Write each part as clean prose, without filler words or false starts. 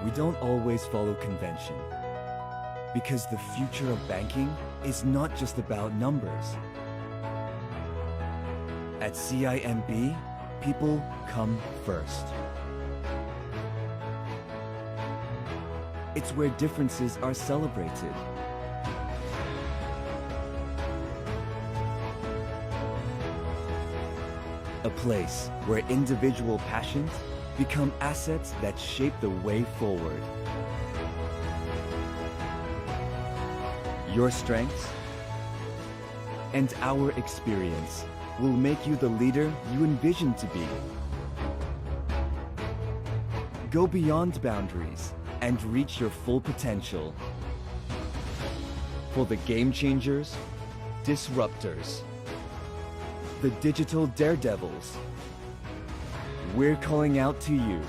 We don't always follow convention, because the future of banking is not just about numbers. At CIMB, people come first. It's where differences are celebrated. A place where individual passions become assets that shape the way forward. Your strengths and our experience will make you the leader you envision to be. Go beyond boundaries and reach your full potential. For the game changers, disruptors, the digital daredevils, we're calling out to you.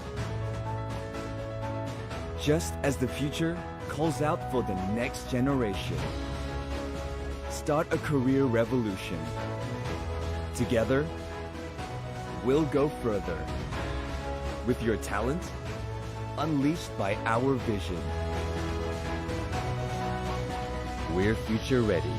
Just as the future calls out for the next generation. Start a career revolution. Together, we'll go further. With your talent, unleashed by our vision. We're future ready.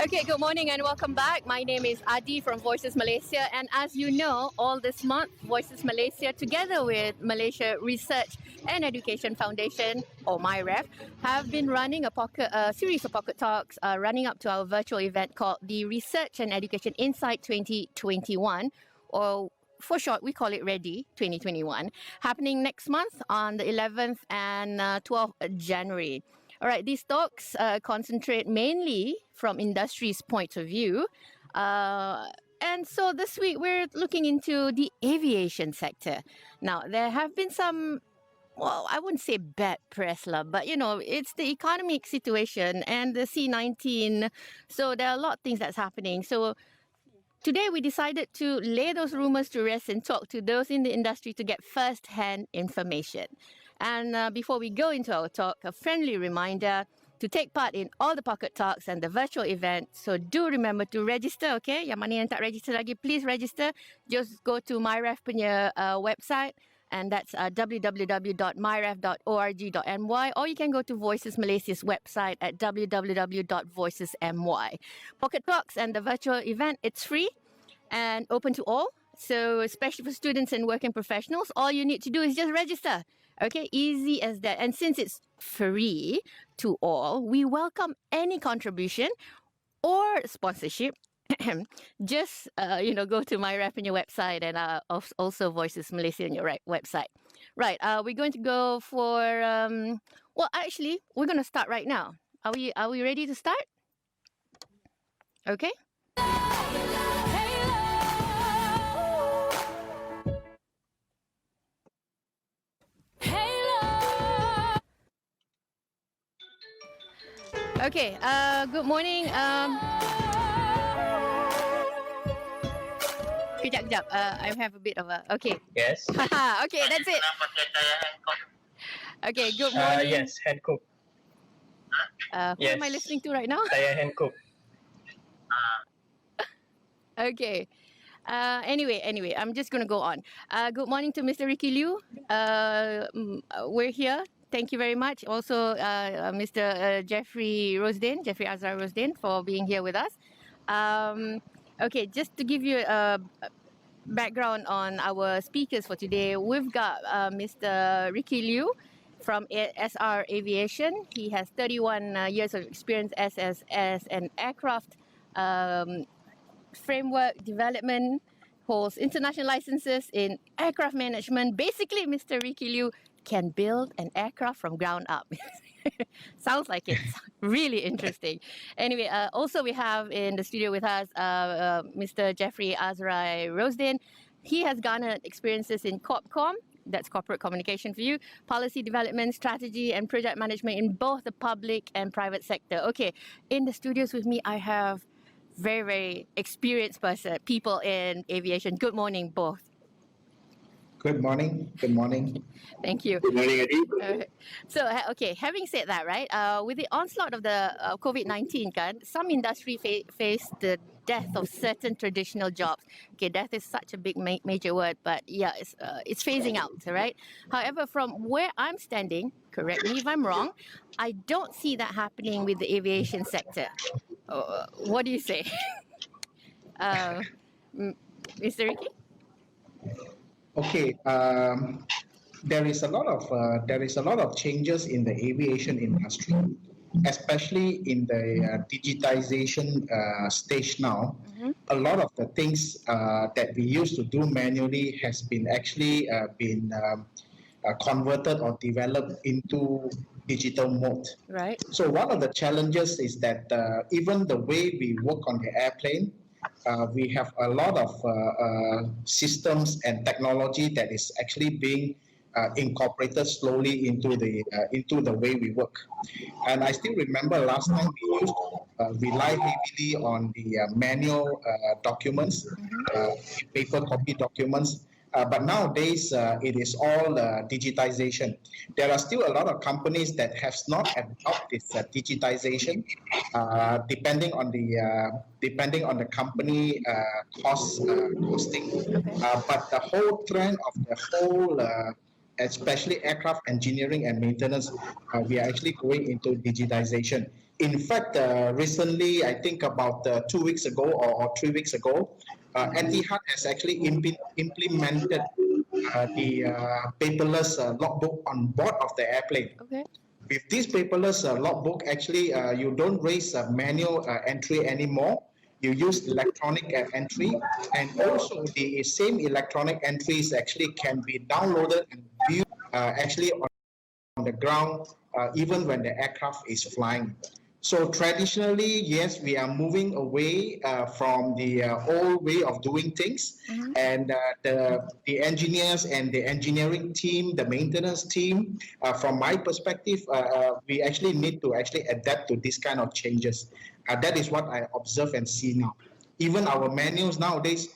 Okay, good morning and welcome back. My name is Adi from Voices Malaysia, and as you know, all this month, Voices Malaysia, together with Malaysia Research and Education Foundation, or MyREF, have been running a series of pocket talks running up to our virtual event called the Research and Education Insight 2021, or for short, we call it REdI 2021, happening next month on the 11th and 12th January. All right, these talks concentrate mainly from industry's point of view. And so this week we're looking into the aviation sector. Now, there have been some, well, I wouldn't say bad press, but it's the economic situation and the C-19. So there are a lot of things that's happening. So today we decided to lay those rumors to rest and talk to those in the industry to get first-hand information. And before we go into our talk, a friendly reminder to take part in all the pocket talks and the virtual event. So do remember to register, okay? Yang mana yang tak register lagi, please register. Just go to MyREF punya website, and that's www.myref.org.my, or you can go to Voices Malaysia's website at www.voicesmy. Pocket talks and the virtual event, it's free and open to all. So especially for students and working professionals, all you need to do is just register. Okay, easy as that. And since it's free to all, we welcome any contribution or sponsorship. Just, go to MyREF on your website and also Voices Malaysia on your website. Right, we're going to go for, actually, we're going to start right now. Are we ready to start? Okay. Okay, good morning. Kejap. I have a bit of a... Okay. Yes. Okay, that's it. Okay, good morning. Yes, Hankook. Who am I listening to right now? Saya Hankook. Okay. Anyway, I'm just going to go on. Good morning to Mr. Ricky Liew. We're here. Thank you very much. Also, Mr. Jeffry Azraai Rosedin, for being here with us. Okay, just to give you a background on our speakers for today, we've got Mr. Ricky Liew from SR Aviation. He has 31 years of experience as an aircraft framework development, holds international licenses in aircraft management. Basically, Mr. Ricky Liew can build an aircraft from ground up. Sounds like it's really interesting. Anyway, also we have in the studio with us Mr. Jeffry Azraai Rosedin. He has garnered experiences in CorpCom, that's corporate communication for you, policy development, strategy, and project management in both the public and private sector. Okay, in the studios with me, I have very, very experienced people in aviation. Good morning, both. Good morning. Good morning. Thank you. Good morning, Eddie. Okay, having said that, right, with the onslaught of the COVID-19, some industry face the death of certain traditional jobs. Okay, death is such a big major word, but yeah, it's phasing out, right? However, from where I'm standing, correct me if I'm wrong, I don't see that happening with the aviation sector. What do you say? Mr. Ricky? Okay, there is a lot of changes in the aviation industry, especially in the digitization stage now. Mm-hmm. A lot of the things that we used to do manually has been actually converted or developed into digital mode. Right. So one of the challenges is that even the way we work on the airplane, we have a lot of systems and technology that is actually being incorporated slowly into the way we work. And I still remember last time we used to rely heavily on the manual documents, paper copy documents. But nowadays, it is all digitization. There are still a lot of companies that have not adopted this digitization, depending on the company costing. But the whole trend of the whole, especially aircraft engineering and maintenance, we are actually going into digitization. In fact, recently, I think about 2 weeks ago or 3 weeks ago, Etihad has actually implemented the paperless logbook on board of the airplane. Okay. With this paperless logbook, actually, you don't raise manual entry anymore. You use electronic entry, and also the same electronic entries actually can be downloaded and viewed actually on the ground, even when the aircraft is flying. So traditionally, yes, we are moving away from the old way of doing things, and the engineers and the engineering team, the maintenance team, from my perspective, we actually need to actually adapt to this kind of changes. That is what I observe and see now. Even our manuals nowadays,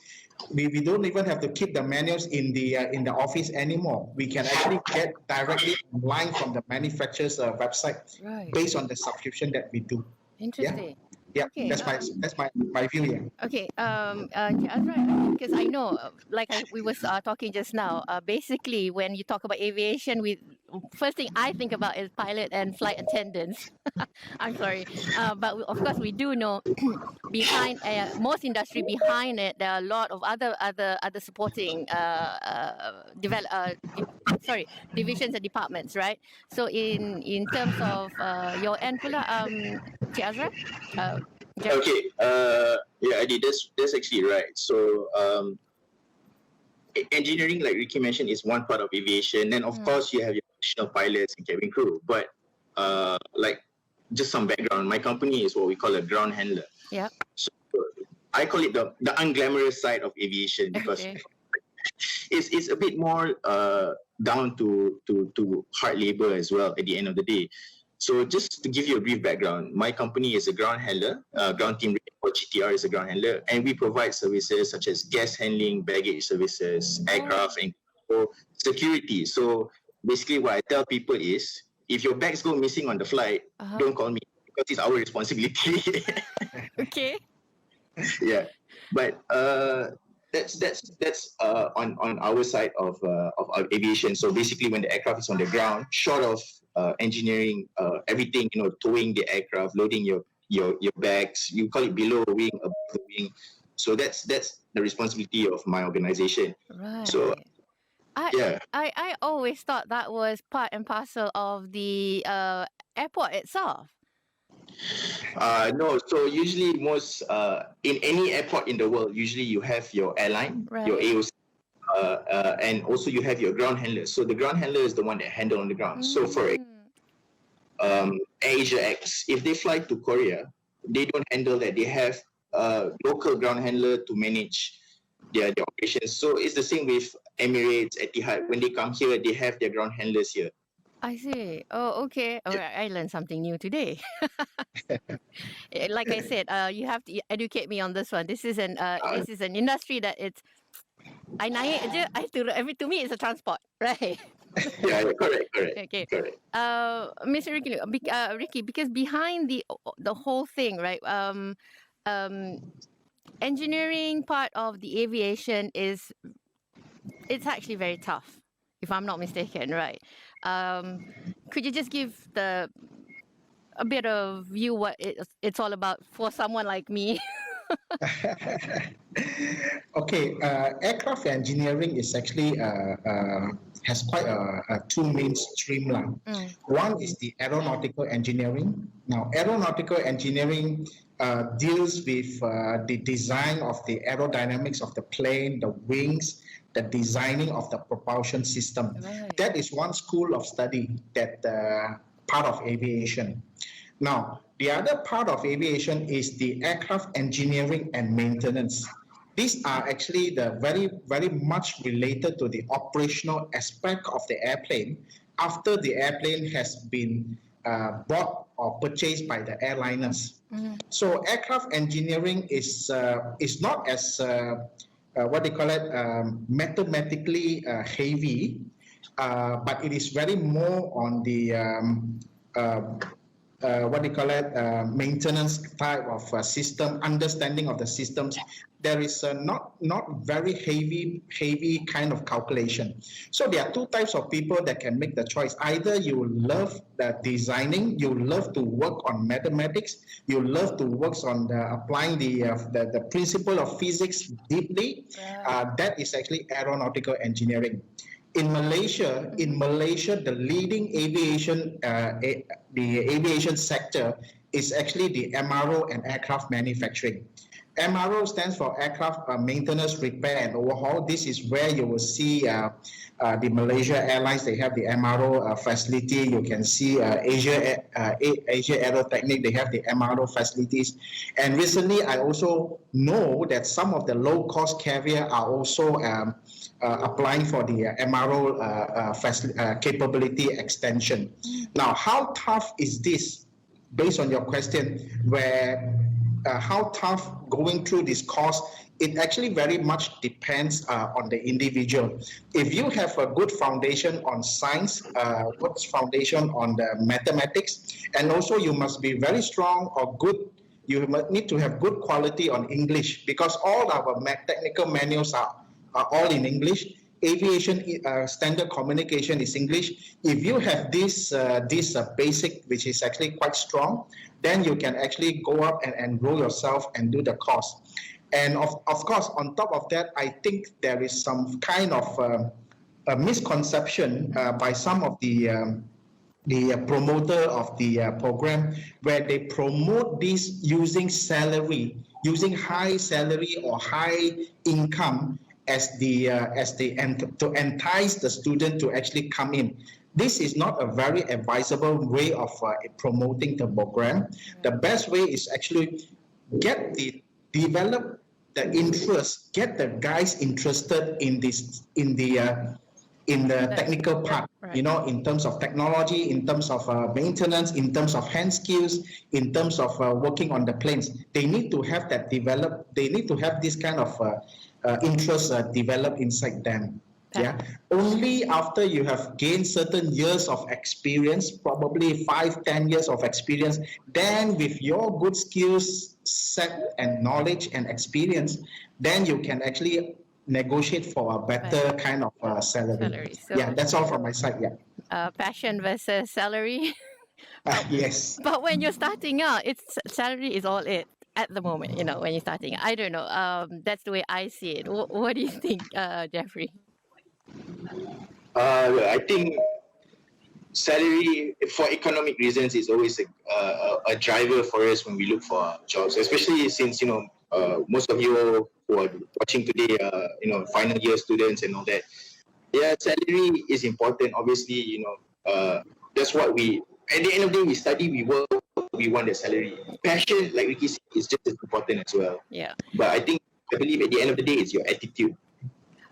we don't even have to keep the manuals in the office anymore. We can actually get directly online from the manufacturer's website, based on the subscription that we do. Interesting. Yeah, Okay, that's my view. Yeah. Okay, Chee Azraai, because I know, we was talking just now. Basically, when you talk about aviation, first thing I think about is pilot and flight attendants. I'm sorry, but of course we do know behind most industry behind it, there are a lot of other supporting divisions and departments, right? So in terms of your end, pula, Chee Azraai. Okay, yeah, Adi, that's actually right. So engineering, like Ricky mentioned, is one part of aviation. Then of course you have your additional pilots and cabin crew. But like just some background, my company is what we call a ground handler. Yeah. So I call it the unglamorous side of aviation, because it's a bit more down to hard labor as well at the end of the day. So just to give you a brief background, my company is a ground handler, ground team or GTR is a ground handler, and we provide services such as gas handling, baggage services, aircraft and security. So basically what I tell people is, if your bags go missing on the flight, don't call me, because it's our responsibility. Okay. Yeah, but that's on our side of our aviation. So basically, when the aircraft is on the ground, short of engineering everything, towing the aircraft, loading your bags, you call it below the wing, above the wing. So that's the responsibility of my organization. Right. So I always thought that was part and parcel of the airport itself. No, so usually most in any airport in the world, usually you have your airline, your AOC, and also you have your ground handler. So the ground handler is the one that handle on the ground. So for Asia X, if they fly to Korea, they don't handle that. They have local ground handler to manage their operations. So it's the same with Emirates, Etihad. When they come here, they have their ground handlers here. I see. Oh, okay. All right. I learned something new today. Like I said, you have to educate me on this one. This is an industry that it's I naik je, I turun. To me, it's a transport, right? Yeah, correct. Okay. Correct. Mr. Ricky, because behind the whole thing, right? Engineering part of the aviation it's actually very tough, if I'm not mistaken, right? Could you just give a bit of view what it's all about for someone like me? Okay, aircraft engineering is actually has quite a two main streamline. One is the aeronautical engineering. Now, aeronautical engineering deals with the design of the aerodynamics of the plane, the wings, the designing of the propulsion system. Right. That is one school of study that part of aviation. Now, the other part of aviation is the aircraft engineering and maintenance. These are actually the very, very much related to the operational aspect of the airplane after the airplane has been bought or purchased by the airliners. So aircraft engineering is not as what they call it, mathematically heavy, but it is very more on the what do you call it, maintenance type of system, understanding of the systems, there is not very heavy kind of calculation. So there are two types of people that can make the choice. Either you love the designing, you love to work on mathematics, you love to work on applying the principle of physics deeply. That is actually aeronautical engineering. In Malaysia, the leading aviation, the aviation sector is actually the MRO and aircraft manufacturing. MRO stands for aircraft maintenance, repair, and overhaul. This is where you will see the Malaysia Airlines. They have the MRO facility. You can see Asia Aerotechnic. They have the MRO facilities. And recently, I also know that some of the low-cost carrier are also applying for the MRO capability extension. Now, how tough is this? Based on your question, where how tough going through this course, it actually very much depends on the individual. If you have a good foundation on science, good foundation on the mathematics, and also you must be very strong or good, you need to have good quality on English, because all our technical manuals are all in English. Aviation standard communication is English. If you have this basic, which is actually quite strong, then you can actually go up and enroll yourself and do the course. And of course, on top of that, I think there is some kind of a misconception by some of the promoter of the program, where they promote this using salary, using high salary or high income to entice the student to actually come in. This is not a very advisable way of promoting the program. The best way is actually develop the interest, get the guys interested in this, in the technical part, right. You know, in terms of technology, in terms of maintenance, in terms of hand skills, in terms of working on the planes. They need to have that developed. They need to have this kind of interest developed inside them. Yeah. Only after you have gained certain years of experience, probably 5-10 years of experience, then with your good skills set and knowledge and experience, then you can actually negotiate for a better kind of salary. So, yeah, that's all from my side. Yeah. Passion versus salary. Yes. But when you're starting out, it's salary is all it at the moment. You know, when you're starting, I don't know. That's the way I see it. What do you think, Jeffrey? I think salary, for economic reasons, is always a driver for us when we look for jobs, especially since, you know, most of you who are watching today, you know, final year students and all that. Yeah, salary is important. Obviously, you know, that's what we, at the end of the day, we study, we work, we want the salary. Passion, like Ricky said, is just as important as well. Yeah. But I believe at the end of the day, it's your attitude.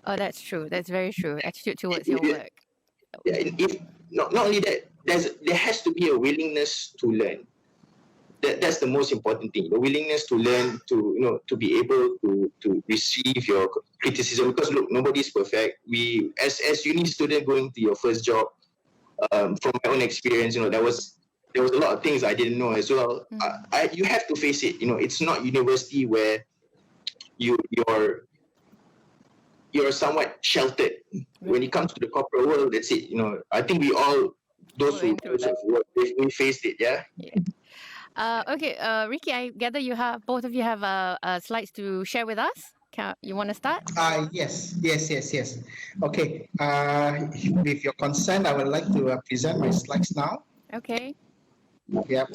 Oh, that's true. That's very true. Attitude towards your work. Yeah, if not only that, there has to be a willingness to learn. That's the most important thing. The willingness to learn, to be able to receive your criticism. Because look, nobody's perfect. We, as uni student going to your first job, from my own experience, you know, there was a lot of things I didn't know as well. You have to face it. You know, it's not university where you're somewhat sheltered. When it comes to the corporate world, that's it. You know, I think we all, those who we faced it, yeah? Okay, Ricky, I gather both of you have slides to share with us. You want to start? Yes. Okay, with your consent, I would like to present my slides now. Okay. Yep.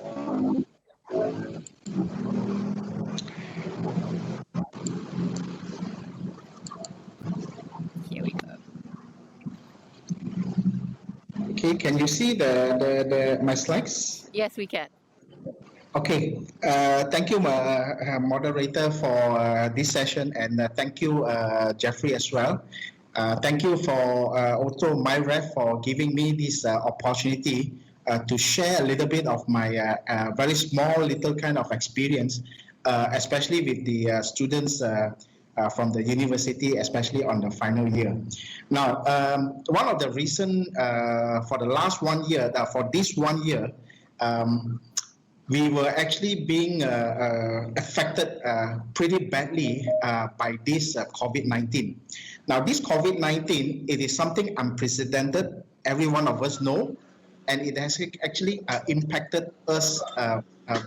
Here we go. Okay, can you see my slides? Yes, we can. Okay, thank you, moderator, for this session, and thank you, Jeffrey, as well. Thank you for also MyREF for giving me this opportunity to share a little bit of my very small little kind of experience, especially with the students from the university, especially on the final year. Now, one of the reasons for the last 1 year, for this 1 year, we were actually being affected pretty badly by this COVID-19. Now, this COVID-19, it is something unprecedented. Every one of us know, and it has actually impacted us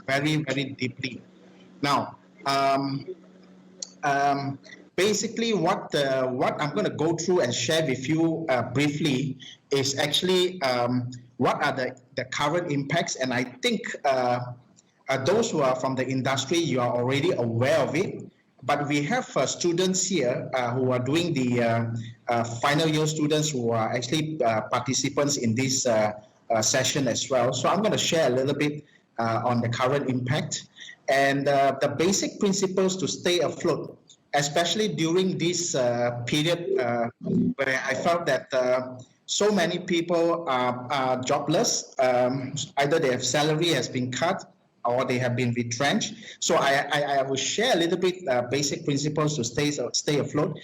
very, very deeply. Now, basically, what I'm going to go through and share with you briefly is actually what are the current impacts, and I think those who are from the industry, you are already aware of it. But we have students here who are doing the final year students who are actually participants in this session as well. So I'm going to share a little bit on the current impact and the basic principles to stay afloat, especially during this period where I felt that so many people are jobless. Either their salary has been cut or they have been retrenched. So I will share a little bit basic principles to stay afloat.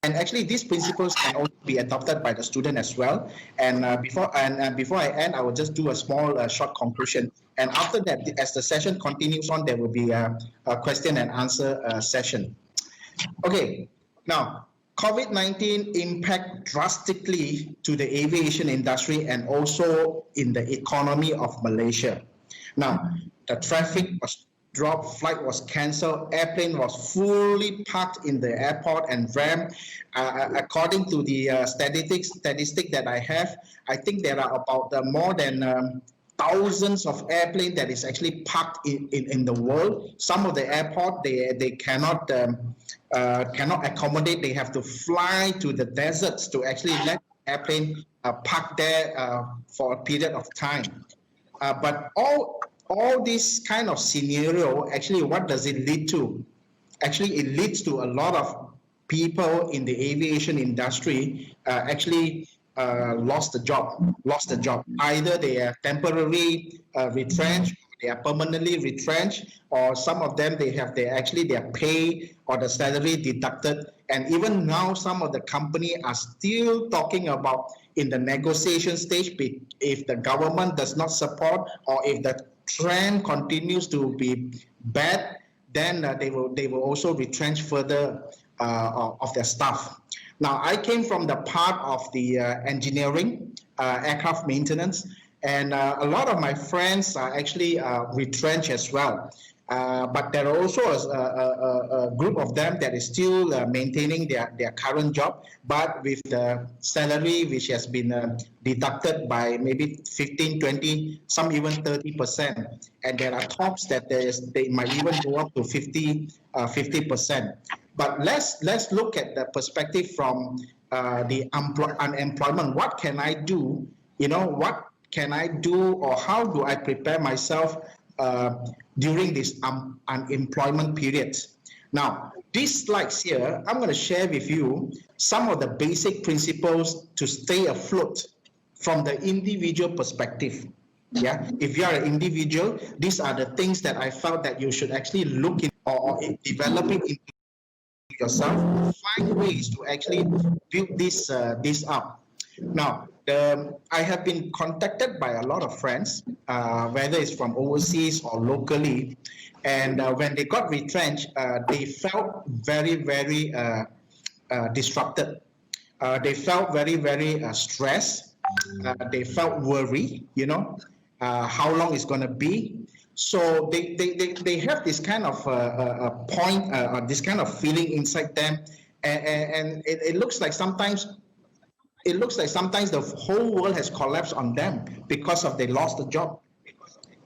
And actually, these principles can also be adopted by the student as well. And before I end, I will just do a small short conclusion. And after that, as the session continues on, there will be a question and answer session. Okay, now COVID-19 impact drastically to the aviation industry and also in the economy of Malaysia. Now, the traffic was dropped, flight was cancelled, airplane was fully parked in the airport and ramp. According to the statistic that I have, I think there are about more than thousands of airplanes that is actually parked in the world. Some of the airport they cannot accommodate. They have to fly to the deserts to actually let airplane park there for a period of time. But all this kind of scenario, actually, what does it lead to? Actually, it leads to a lot of people in the aviation industry actually lost the job. Either they are temporarily retrenched, they are permanently retrenched, or some of them they have their pay or the salary deducted. And even now, some of the company are still talking about in the negotiation stage, if the government does not support or if the trend continues to be bad, then they will also retrench further of their staff. Now, I came from the part of the engineering, aircraft maintenance, and a lot of my friends are actually retrenched as well. But there are also a group of them that is still maintaining their current job, but with the salary which has been deducted by maybe 15, 20, some even 30%. And there are talks that they might even go up to 50%. But let's look at the perspective from the unemployment. What can I do? What can I do, or how do I prepare myself during this unemployment period? Now, these slides here, I'm going to share with you some of the basic principles to stay afloat from the individual perspective. Yeah, if you are an individual, these are the things that I felt that you should actually look in or develop it into yourself. Find ways to actually build this up. Now, I have been contacted by a lot of friends, whether it's from overseas or locally, and when they got retrenched, they felt very, very disrupted. They felt very, very stressed. They felt worried, how long it's going to be. So they have this kind of this kind of feeling inside them, and it looks like sometimes the whole world has collapsed on them because they lost the job.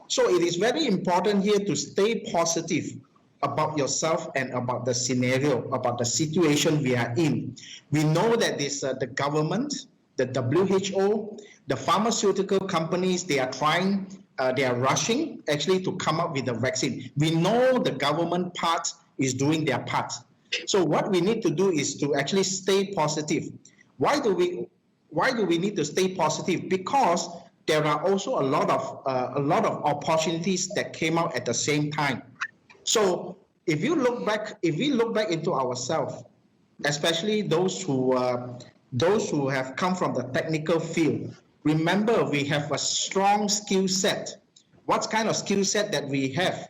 So it is very important here to stay positive about yourself and about the scenario, about the situation we are in. We know that the government, the WHO, the pharmaceutical companies, they are rushing actually to come up with a vaccine. We know the government part is doing their part. So what we need to do is to actually stay positive. Why do we need to stay positive? Because there are also a lot of opportunities that came out at the same time. So if we look back into ourselves, especially those who have come from the technical field, remember we have a strong skill set. what kind of skill set that we have.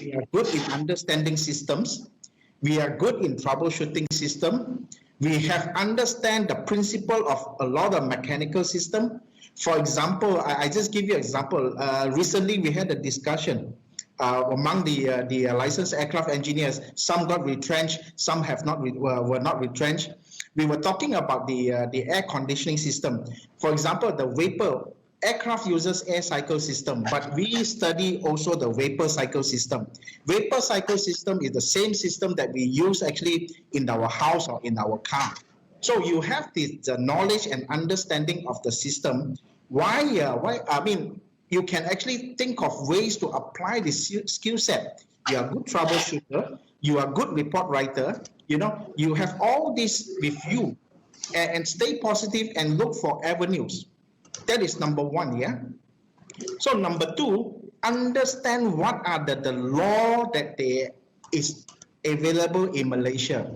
We are good in understanding systems. We are good in troubleshooting system. We have understand the principle of a lot of mechanical system. For example, I just give you an example. Recently, we had a discussion among the licensed aircraft engineers. Some got retrenched, some have not were not retrenched. We were talking about the air conditioning system. For example, the vapor. Aircraft uses air cycle system, but we study also the vapor cycle system. Vapor cycle system is the same system that we use actually in our house or in our car. So you have the knowledge and understanding of the system. Why? I mean, you can actually think of ways to apply this skill set. You are a good troubleshooter. You are a good report writer. You know, you have all this with you, and stay positive and look for avenues. That is number one, yeah? So number two, understand what are the law that is available in Malaysia.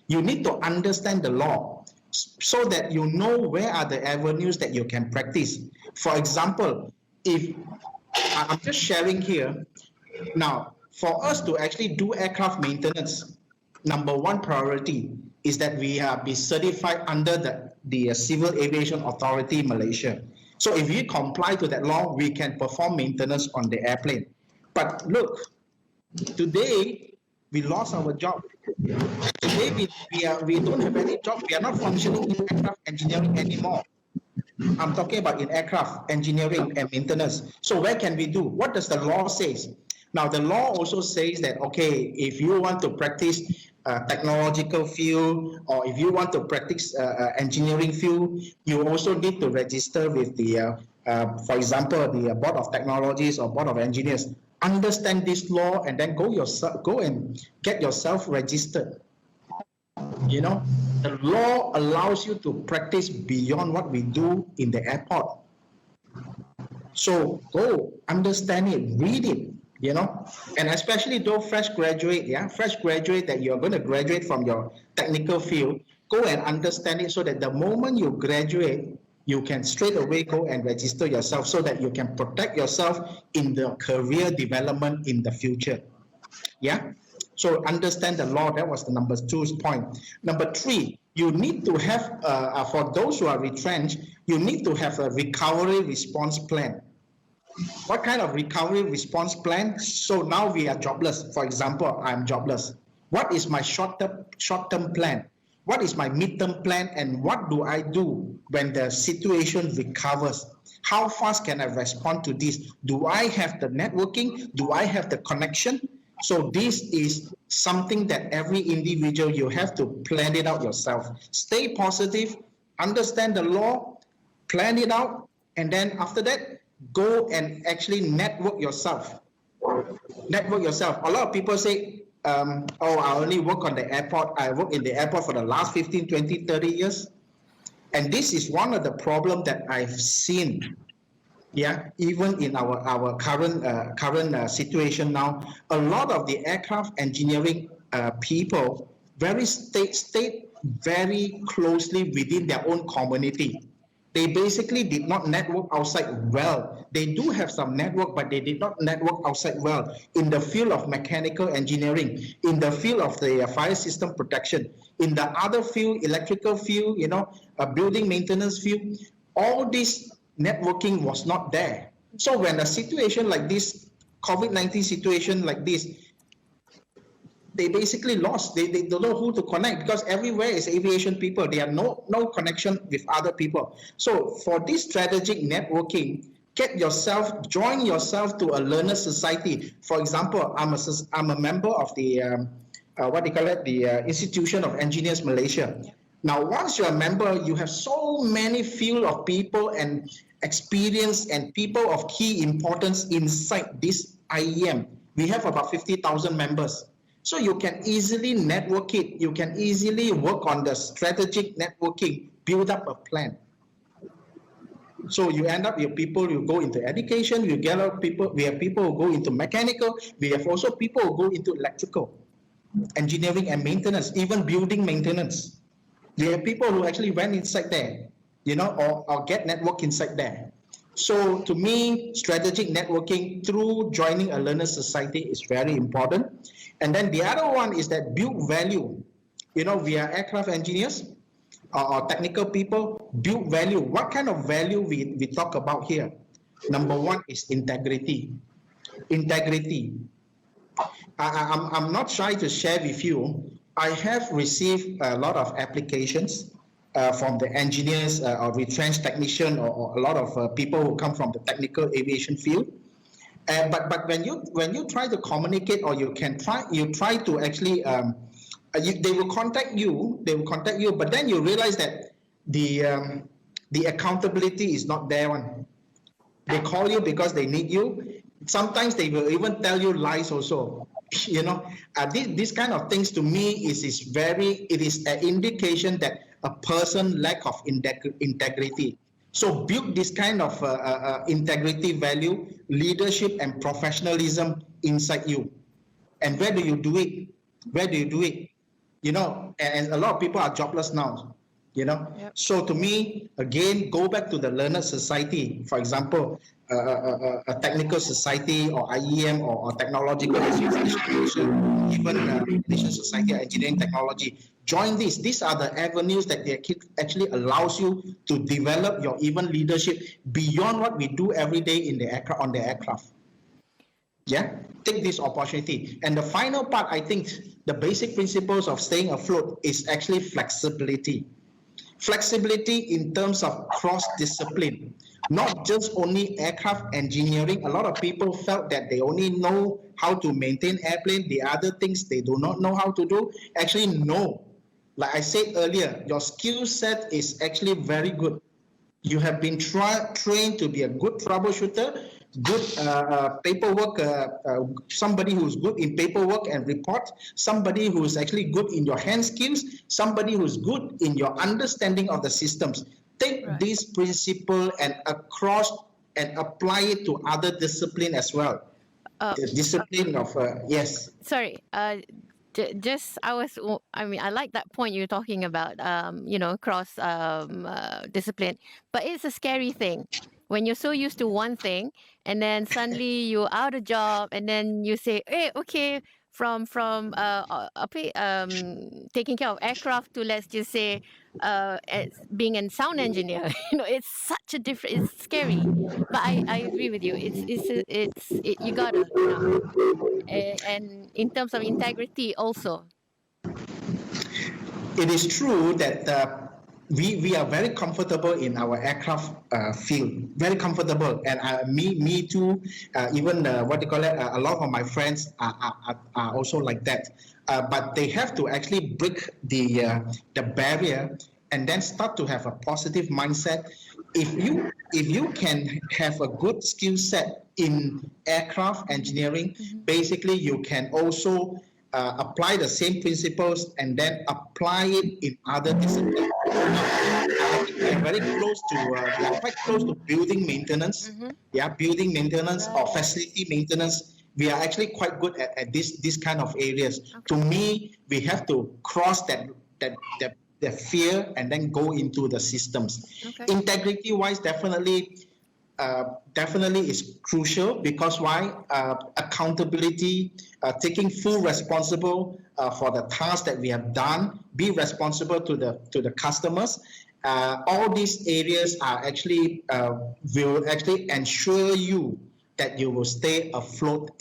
You need to understand the law so that you know where are the avenues that you can practice. For example, if I'm just sharing here, now for us to actually do aircraft maintenance, number one priority is that we be certified under the Civil Aviation Authority Malaysia. So if we comply to that law, we can perform maintenance on the airplane. But look, today we lost our job. Today we don't have any job. We are not functioning in aircraft engineering anymore. I'm talking about in aircraft engineering and maintenance. So where can we do? What does the law say? Now the law also says that, okay, if you want to practice technological field, or if you want to practice engineering field, you also need to register with the, for example, the Board of Technologies or Board of Engineers. Understand this law and then go and get yourself registered. You know, the law allows you to practice beyond what we do in the airport. So go, understand it, read it. You know, and especially those fresh graduate that you're going to graduate from your technical field, go and understand it so that the moment you graduate, you can straight away go and register yourself so that you can protect yourself in the career development in the future. Yeah. So understand the law. That was the number 2 point. Number 3, you need to have, for those who are retrenched, you need to have a recovery response plan. What kind of recovery response plan? So now we are jobless. For example, I'm jobless. What is my short-term plan? What is my mid-term plan? And what do I do when the situation recovers? How fast can I respond to this? Do I have the networking? Do I have the connection? So this is something that every individual, you have to plan it out yourself. Stay positive, understand the law, plan it out, and then after that, go and actually network yourself. Network yourself. A lot of people say, oh, I only work on the airport. I work in the airport for the last 15, 20, 30 years. And this is one of the problems that I've seen. Yeah, even in our current situation now, a lot of the aircraft engineering people stayed very closely within their own community. They basically did not network outside well. They do have some network, but they did not network outside well in the field of mechanical engineering, in the field of the fire system protection, in the other field, electrical field, you know, building maintenance field. All this networking was not there. So when a situation like this, COVID-19 situation like this, they basically lost. They don't know who to connect because everywhere is aviation people. They have no connection with other people. So for this strategic networking, join yourself to a learner society. For example, I'm a member of the the Institution of Engineers Malaysia. Now, once you're a member, you have so many field of people and experience and people of key importance inside this IEM. We have about 50,000 members. So you can easily network it. You can easily work on the strategic networking, build up a plan. So you end up with people who go into education, we have people who go into mechanical, we have also people who go into electrical, engineering and maintenance, even building maintenance. We have people who actually went inside there, you know, or get network inside there. So to me, strategic networking through joining a learner society is very important. And then the other one is that build value. We are aircraft engineers or technical people, build value. What kind of value we talk about here? Number one is integrity. Integrity. I'm not shy to share with you. I have received a lot of applications from the engineers or retrenched technician or a lot of people who come from the technical aviation field. But when you try to communicate, or you try to actually they will contact you, but then you realize that the accountability is not there. One, they call you because they need you. Sometimes they will even tell you lies also. This kind of things to me is an indication that a person lack of integrity. So build this kind of integrity value, leadership and professionalism inside you. And where do you do it? And a lot of people are jobless now. Yep. So to me, again, go back to the learner society. For example, a technical society or IEM or technological association, even Malaysian Society of Engineering Technology. Join this. These are the avenues that they actually allows you to develop your even leadership beyond what we do every day on the aircraft. Yeah, take this opportunity. And the final part, I think, the basic principles of staying afloat is actually flexibility. Flexibility in terms of cross-discipline, not just only aircraft engineering. A lot of people felt that they only know how to maintain airplane. The other things they do not know how to do. Actually, no. Like I said earlier, your skill set is actually very good. You have been trained to be a good troubleshooter, good paperwork, somebody who's good in paperwork and report, somebody who's actually good in your hand skills, somebody who's good in your understanding of the systems. Take this principle and across and apply it to other discipline as well. The discipline of yes. Sorry. I like that point you're talking about, cross discipline, but it's a scary thing when you're so used to one thing and then suddenly you're out of job and then you say, hey, okay, from taking care of aircraft to, let's just say, being a sound engineer. It's such a different. It's scary, but I agree with you. You gotta, and in terms of integrity also. It is true that we are very comfortable in our aircraft field, very comfortable, and me too. Even what they call it, a lot of my friends are also like that. But they have to actually break the barrier and then start to have a positive mindset. If you can have a good skill set in aircraft engineering, basically you can also apply the same principles and then apply it in other disciplines. We are very close to, we are quite close to building maintenance. Yeah, building maintenance or facility maintenance. We are actually quite good at this kind of areas. Okay. To me, we have to cross that fear and then go into the systems. Okay. Integrity-wise, definitely is crucial, because why? Accountability, taking full responsible for the tasks that we have done, be responsible to the customers. All these areas are actually will actually ensure you that you will stay afloat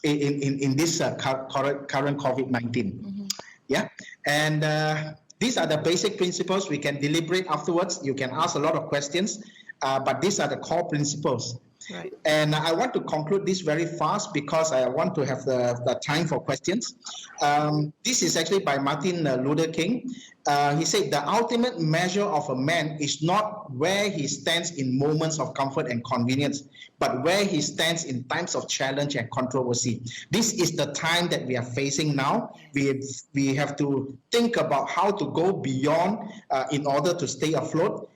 in this current COVID-19. Yeah, and these are the basic principles. We can deliberate afterwards. You can ask a lot of questions. But these are the core principles. Right. And I want to conclude this very fast because I want to have the time for questions. This is actually by Martin Luther King. He said, the ultimate measure of a man is not where he stands in moments of comfort and convenience, but where he stands in times of challenge and controversy. This is the time that we are facing now. We have to think about how to go beyond in order to stay afloat,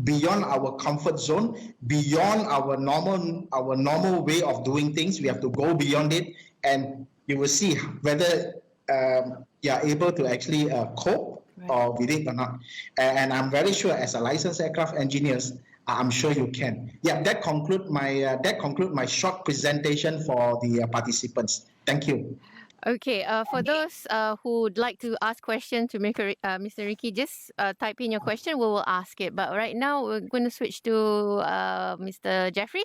beyond our comfort zone, beyond our normal way of doing things. We have to go beyond it, and you will see whether you are able to actually cope or with it or not. And I'm very sure, as a licensed aircraft engineers, I'm sure you can. Yeah, that conclude my short presentation for the participants. Thank you. Okay, for those who'd like to ask questions to Mr. Ricky, just type in your question. We will ask it. But right now, we're going to switch to Mr. Jeffrey.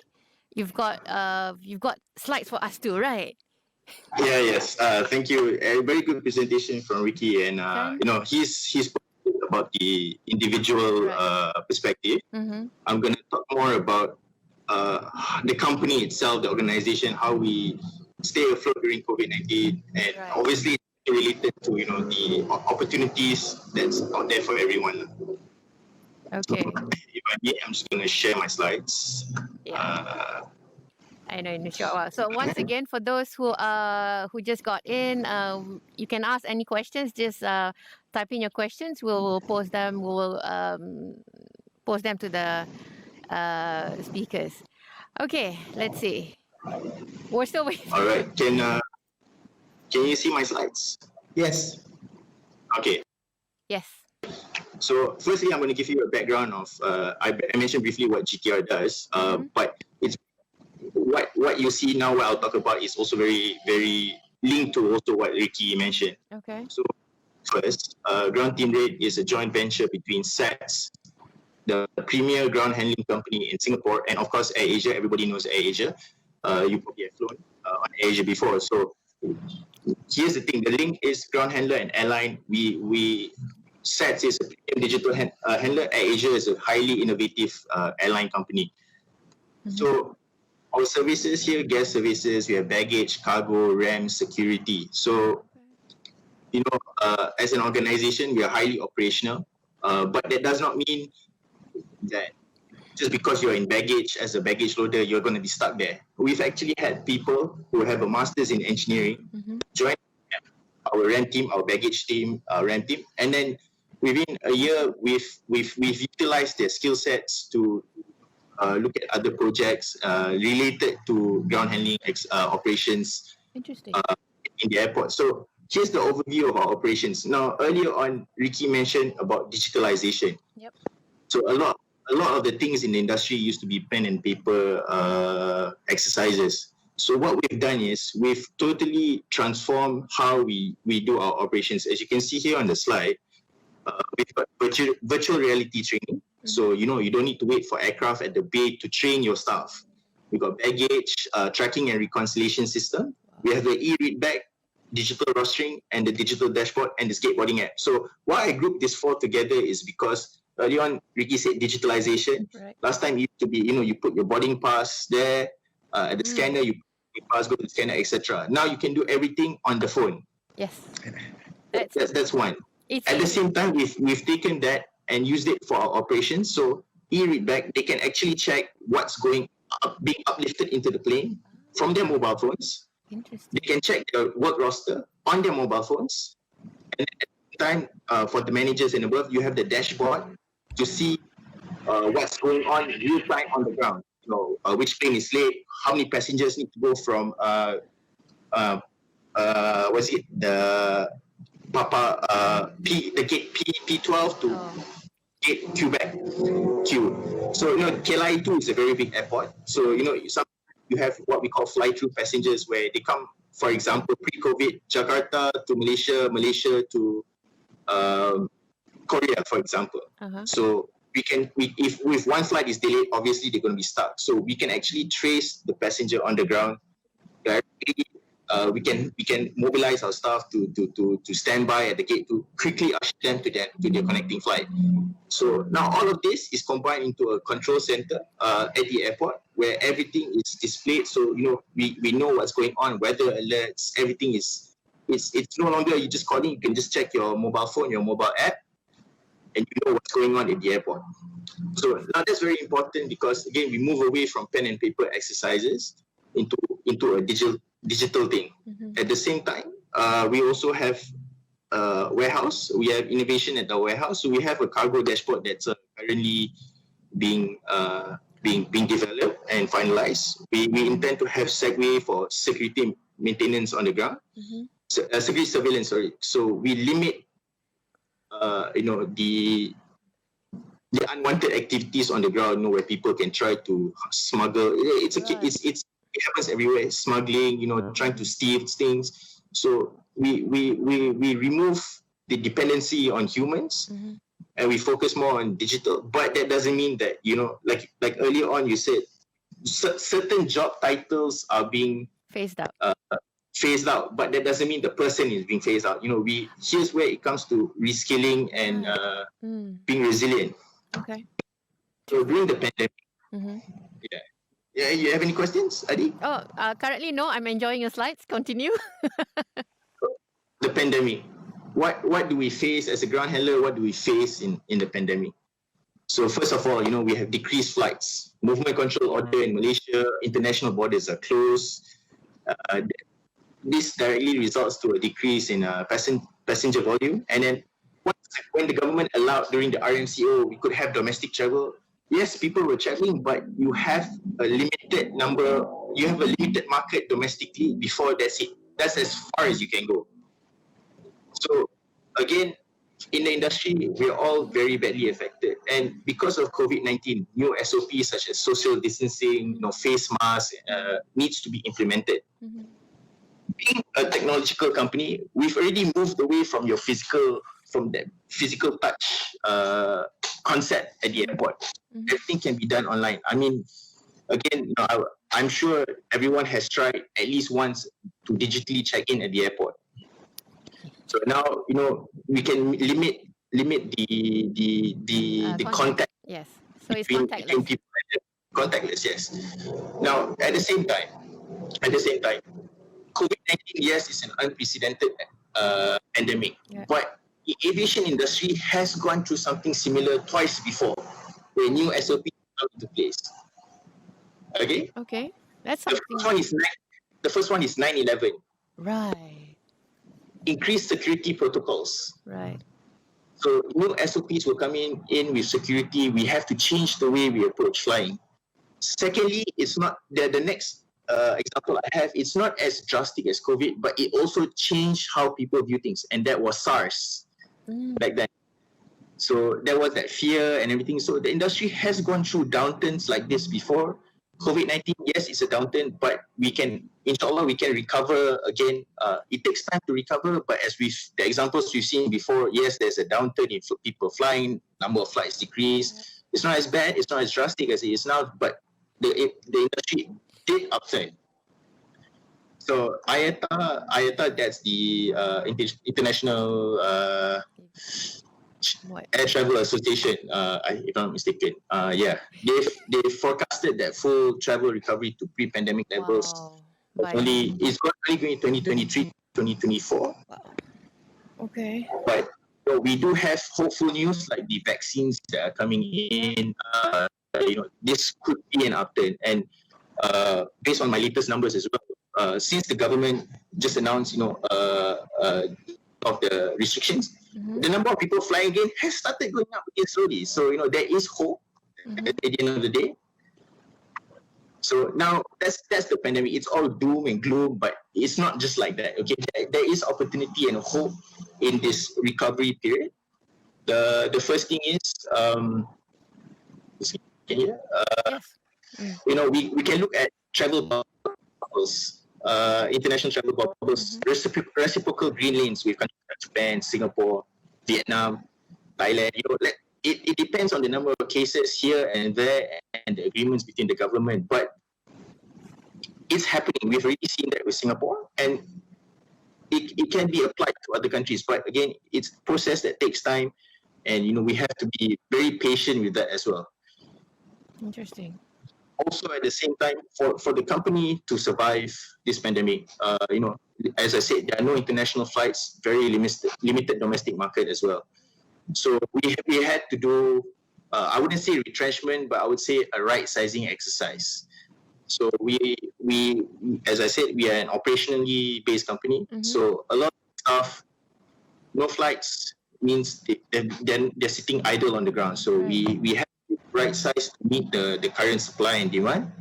You've got slides for us too, right? Yes. Thank you. A very good presentation from Ricky, and he's about the individual perspective. I'm going to talk more about the company itself, the organization, how we stay afloat during COVID-19, and obviously it's related to the opportunities that's out there for everyone. Okay. So, if I may, I'm just going to share my slides. Yeah. I know in a short while. So once again, for those who just got in, you can ask any questions. Just type in your questions. We'll post them. We'll post them to the speakers. Okay, let's see. We're still waiting. All right. Can you see my slides? Yes. Okay. Yes. So firstly, I'm going to give you a background of, I mentioned briefly what GTR does, but it's what you see now, what I'll talk about is also very, very linked to also what Ricky mentioned. Okay. So first, Ground Team RED is a joint venture between SATS, the premier ground handling company in Singapore, and of course Air Asia. Everybody knows Air Asia. You probably have flown on Air Asia before. So here's the thing: the link is ground handler and airline. SATS is a premium digital handler. Air Asia is a highly innovative airline company. So our services here, guest services, we have baggage, cargo, RAM, security. So, as an organization, we are highly operational, but that does not mean that just because you're in baggage as a baggage loader, you're going to be stuck there. We've actually had people who have a master's in engineering join our RAM team, our baggage team, our RAM team, and then within a year, we've utilized their skill sets to look at other projects related to ground handling operations in the airport. So here's the overview of our operations. Now, earlier on, Ricky mentioned about digitalization. Yep. So a lot of the things in the industry used to be pen and paper exercises. So what we've done is we've totally transformed how we do our operations. As you can see here on the slide, we've got virtual reality training. So, you don't need to wait for aircraft at the bay to train your staff. We've got baggage, tracking and reconciliation system. We have the e-readback, digital rostering, and the digital dashboard, and the skateboarding app. So why I grouped this four together is because early on, Ricky said digitalization. Right. Last time it used to be, you put your boarding pass there, at the scanner, you put your pass, go to the scanner, etc. Now you can do everything on the phone. Yes. That's one. At the same time, we've taken that and used it for our operations. So e-readback, they can actually check what's being uplifted into the plane from their mobile phones. They can check the work roster on their mobile phones. And at the time, for the managers and above, you have the dashboard to see what's going on real time on the ground. Which plane is late, how many passengers need to go from the gate P12 to gate Q. So KLIA 2 is a very big airport. So you have what we call fly-through passengers, where they come, for example, pre-COVID, Jakarta to Malaysia to Korea, for example. So if one flight is delayed, obviously they're going to be stuck. So we can actually trace the passenger on the ground directly. We can mobilize our staff to stand by at the gate to quickly usher them to their connecting flight. So now all of this is combined into a control center at the airport, where everything is displayed. So we know what's going on, weather alerts, everything is. It's no longer you just calling. You can just check your mobile phone, your mobile app, and you know what's going on at the airport. So now that's very important, because again we move away from pen and paper exercises into a digital thing. At the same time, we also have warehouse. We have innovation at the warehouse. So we have a cargo dashboard that's currently being developed and finalized. We intend to have Segway for security maintenance on the ground. Security surveillance, sorry. So we limit, the the unwanted activities on the ground, where people can try to smuggle. It happens everywhere. Smuggling, trying to steal things. So we remove the dependency on humans, and we focus more on digital. But that doesn't mean that like earlier on you said, certain job titles are being phased out. But that doesn't mean the person is being phased out. Here's where it comes to reskilling and being resilient. Okay. So during the pandemic, Mm-hmm. yeah, you have any questions, Adi? Oh, currently no. I'm enjoying your slides. Continue. The pandemic. What do we face as a ground handler? What do we face in the pandemic? So first of all, we have decreased flights. Movement control order in Malaysia. International borders are closed. This directly results to a decrease in passenger volume. And then when the government allowed during the RMCO, we could have domestic travel. Yes, people were traveling, but you have a limited number. You have a limited market domestically. Before that's it. That's as far as you can go. So again, in the industry, we're all very badly affected. And because of COVID-19, new SOPs such as social distancing, face masks needs to be implemented. Mm-hmm. Being a technological company, we've already moved away from that physical touch concept at the airport. Mm-hmm. Everything can be done online. I mean, again, I'm sure everyone has tried at least once to digitally check in at the airport. So now, we can limit the contact. Yes. So it's contactless. People. Contactless, yes. Now, at the same time, COVID-19, yes, is an unprecedented pandemic. Yeah. But the aviation industry has gone through something similar twice before, where new SOPs come into place. Okay? Okay. That's something. The first one is 9/11. Right. Increased security protocols. Right. So new SOPs will come in with security. We have to change the way we approach flying. Secondly, it's not the next example I have. It's not as drastic as COVID, but it also changed how people view things, and that was SARS back then. So there was that fear and everything. So the industry has gone through downturns like this before. COVID-19, yes, it's a downturn, but inshallah, we can recover again. It takes time to recover, but the examples we've seen before, yes, there's a downturn in people flying, number of flights decrease. It's not as bad, it's not as drastic as it is now, but the industry did upturn. So IATA, that's the International Air Travel Association, if I'm not mistaken. They forecasted that full travel recovery to pre-pandemic levels. Wow. It's only going 2023, 2024. Wow. Okay. But we do have hopeful news like the vaccines that are coming in. This could be an upturn. And based on my latest numbers as well, since the government just announced, of the restrictions, the number of people flying again has started going up again slowly. So, there is hope at the end of the day. So now that's the pandemic. It's all doom and gloom, but it's not just like that. Okay, there is opportunity and hope in this recovery period. The first thing is, yes. We can look at travel bubbles, international travel bubbles, reciprocal green lanes with countries like Japan, Singapore, Vietnam, Thailand. It depends on the number of cases here and there and the agreements between the government, but it's happening. We've already seen that with Singapore, and it can be applied to other countries. But again, it's a process that takes time, and we have to be very patient with that as well. Interesting. Also, at the same time, for the company to survive this pandemic, as I said, there are no international flights, very limited domestic market as well. So we had to do, I wouldn't say retrenchment, but I would say a right-sizing exercise. So we, as I said, we are an operationally based company. So a lot of stuff, no flights means they're sitting idle on the ground. So we have to right-size to meet the current supply and demand.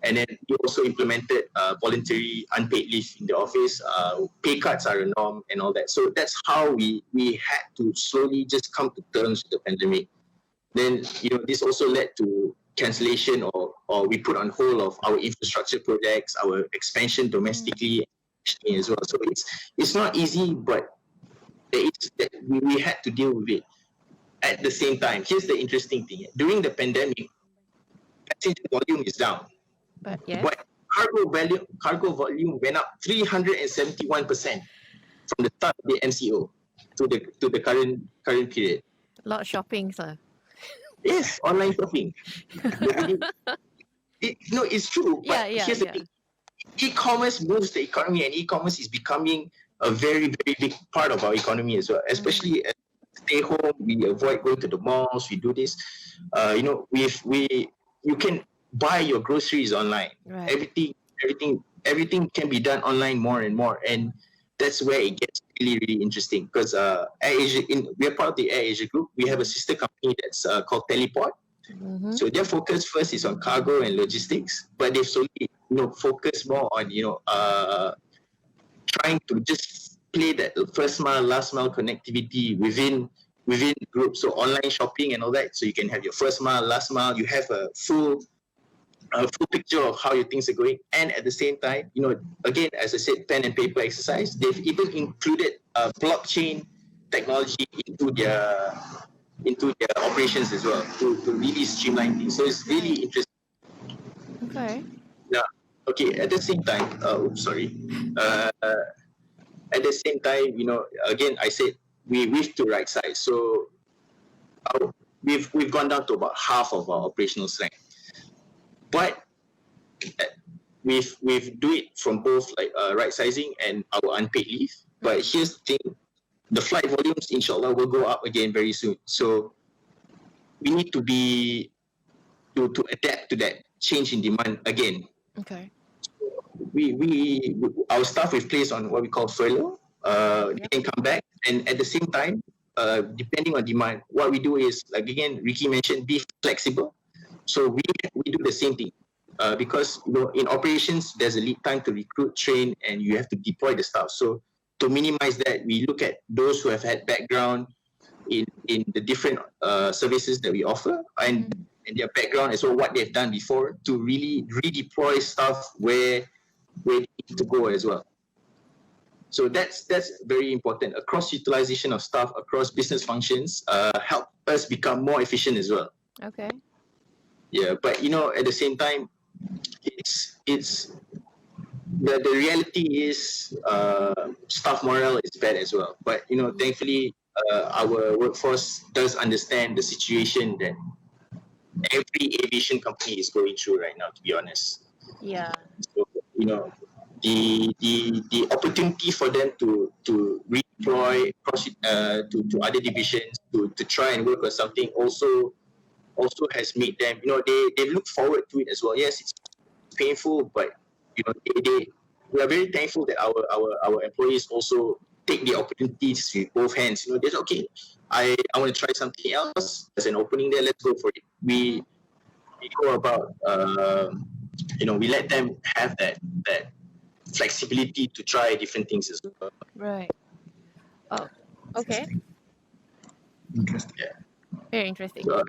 And then we also implemented voluntary unpaid leave in the office. Pay cuts are a norm and all that. So that's how we had to slowly just come to terms with the pandemic. Then, this also led to cancellation or we put on hold of our infrastructure projects, our expansion domestically as well. So it's not easy, but we had to deal with it. At the same time, here's the interesting thing. During the pandemic, passenger volume is down. But Cargo volume went up 371% from the start of the MCO to the current period. a lot of shopping, sir. Yes, online shopping. It's true. But here's the thing. E-commerce moves the economy, and e-commerce is becoming a very, very big part of our economy as well. Especially as we stay home, we avoid going to the malls. We do this. You can buy your groceries online. Right. Everything can be done online more and more, and that's where it gets really, really interesting. Because we are part of the Air Asia Group. We have a sister company that's called Teleport. Mm-hmm. So their focus first is on cargo and logistics, but they've solely focused more on trying to just play that first mile, last mile connectivity within the group. So online shopping and all that. So you can have your first mile, last mile. You have a full picture of how your things are going, and at the same time, again, as I said, pen and paper exercise. They've even included blockchain technology into their operations as well to really streamline things. So it's really interesting. Okay. Yeah. Okay. At the same time, at the same time, again, I said we wish to right size. So we've gone down to about half of our operational strength. But we've do it from both right sizing and our unpaid leave. But here's the thing: the flight volumes, inshallah, will go up again very soon. So we need to to adapt to that change in demand again. Okay. Our staff we've placed on what we call furlough. They can come back, and at the same time, depending on demand, what we do is, like again, Ricky mentioned, be flexible. So we do the same thing because in operations there's a lead time to recruit, train, and you have to deploy the staff. So to minimize that, we look at those who have had background in the different services that we offer and their background as well, what they've done before, to really redeploy staff where they need to go as well. So that's very important. A cross utilization of staff across business functions help us become more efficient as well. Okay. Yeah, but at the same time, it's the reality is staff morale is bad as well. But thankfully, our workforce does understand the situation that every aviation company is going through right now. To be honest. Yeah. So the opportunity for them to redeploy to other divisions to try and work on something also has made them, they look forward to it as well. Yes, it's painful, but we are very thankful that our employees also take the opportunities with both hands. They're okay. I want to try something else. There's an opening there. Let's go for it. We go about. We let them have that flexibility to try different things as well. Right. Oh. Okay. Interesting. Yeah. Very interesting. So,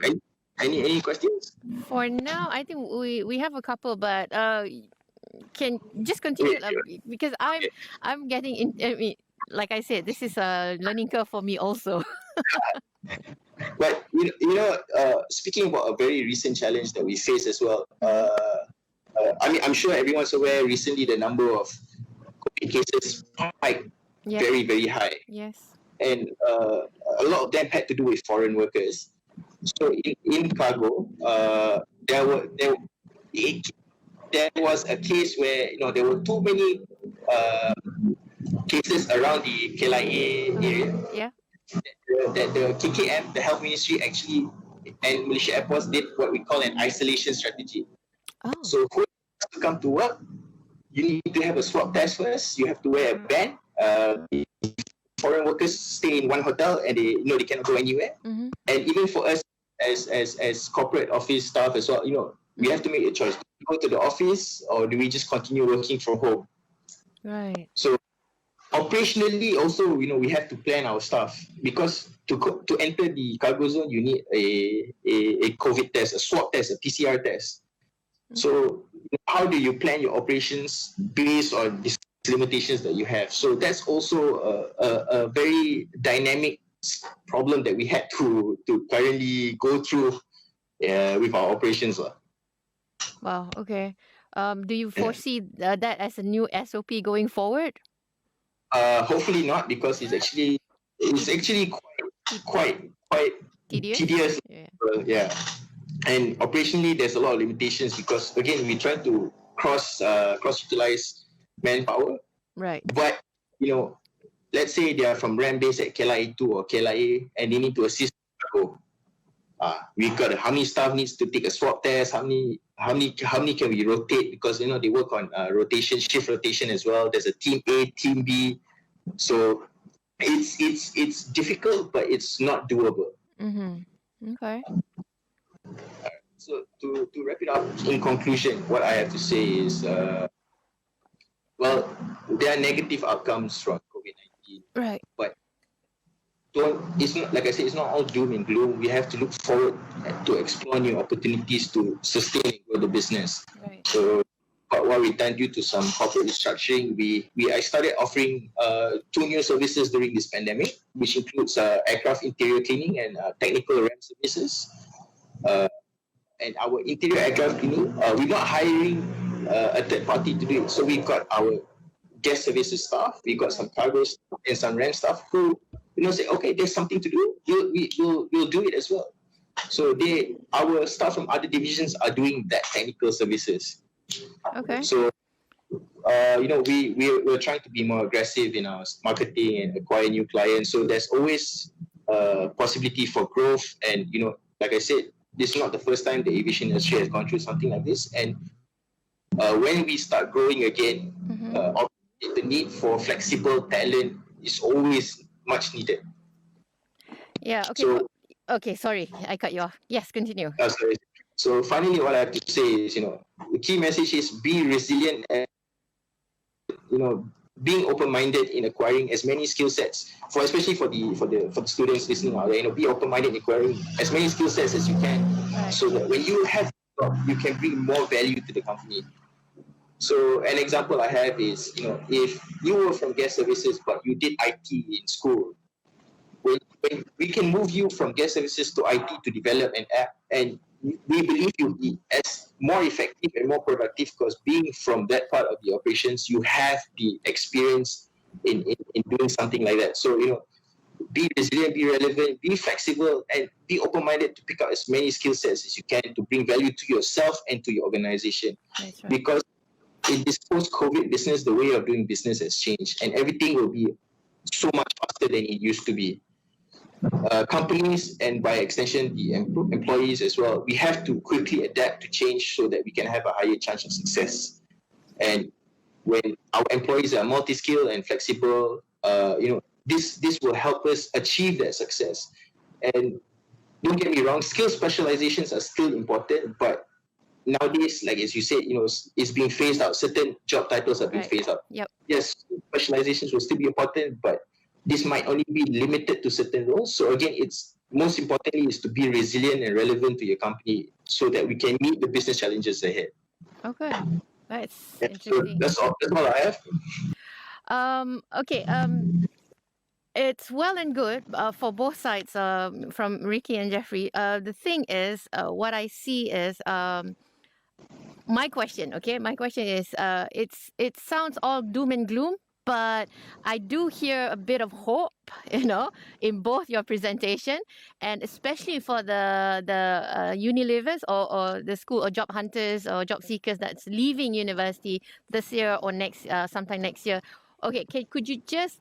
any questions? For now, I think we have a couple, but can just continue because I'm getting in. I mean, like I said, this is a learning curve for me also. But speaking about a very recent challenge that we face as well. I'm sure everyone's aware. Recently, the number of COVID cases spiked very, very high. Yes. And a lot of them had to do with foreign workers. So in cargo, there was a case where there were too many cases around the KLIA area. Yeah. That the KKM, the Health Ministry, actually, and Malaysia Airports did what we call an isolation strategy. Oh. So who has to come to work, you need to have a swab test first. You have to wear a band. Foreign workers stay in one hotel and they cannot go anywhere. Mm-hmm. And even for us as corporate office staff as well, we have to make a choice. Do we go to the office or do we just continue working from home? Right. So Operationally, also, we have to plan our stuff because to enter the cargo zone, you need a COVID test, a swab test, a PCR test. So how do you plan your operations based on these limitations that you have? So that's also a very dynamic problem that we had to currently go through with our operations. Wow. Okay. Do you foresee that as a new SOP going forward? Hopefully not, because it's actually quite tedious. Yeah. And operationally, there's a lot of limitations because, again, we try to cross utilize manpower. Right. But let's say they are from RAM base at KLIA 2 or KLIA and they need to assist cargo. We got how many staff needs to take a swab test? How many can we rotate? Because they work on shift rotation as well. There's a team A, team B. So it's difficult, but it's not doable. Mm-hmm. Okay. So to wrap it up, in conclusion, what I have to say is, well, there are negative outcomes from COVID-19. Right. But it's not, like I said, it's not all doom and gloom. We have to look forward to explore new opportunities to sustain and grow the business. Right. So what we've done due to some corporate restructuring, I started offering 2 new services during this pandemic, which includes aircraft interior cleaning and technical RAM services. And our interior aircraft cleaning, we're not hiring a third party to do it. So we've got our guest services staff, we got some cargo staff and some RAM staff who say, okay, there's something to do, we'll do it as well. So our staff from other divisions are doing that technical services. Okay. So we're trying to be more aggressive in our marketing and acquire new clients. So there's always possibility for growth. And like I said, this is not the first time the aviation industry has gone through something like this. And when we start growing again, the need for flexible talent is always much needed. Yeah. Okay. Okay. Sorry, I cut you off. Yes, continue. Sorry. So finally, what I have to say is, the key message is be resilient and, being open-minded in acquiring as many skill sets. Especially for the students listening out there, be open-minded in acquiring as many skill sets as you can, so that when you have a job, you can bring more value to the company. So an example I have is, if you were from guest services but you did IT in school, when we can move you from guest services to IT to develop an app, and we believe you'll be as more effective and more productive because being from that part of the operations, you have the experience in doing something like that. So, be resilient, be relevant, be flexible, and be open-minded to pick up as many skill sets as you can to bring value to yourself and to your organization. That's right. Because in this post-COVID business, the way of doing business has changed, and everything will be so much faster than it used to be. Companies, and by extension the employees as well, we have to quickly adapt to change so that we can have a higher chance of success. And when our employees are multi-skilled and flexible, this will help us achieve that success. And don't get me wrong, skill specializations are still important, but nowadays, like as you said, it's being phased out. Certain job titles are being phased out. Yep. Yes, specializations will still be important, but this might only be limited to certain roles. So again, it's most importantly is to be resilient and relevant to your company so that we can meet the business challenges ahead. Okay, that's So interesting. that's all I have. Okay. It's well and good for both sides, from Ricky and Jeffrey. The thing is, what I see is my question. Okay, my question is, it sounds all doom and gloom, but I do hear a bit of hope, in both your presentation, and especially for the Unilivers or the school or job hunters or job seekers that's leaving university this year or sometime next year. Okay, could you just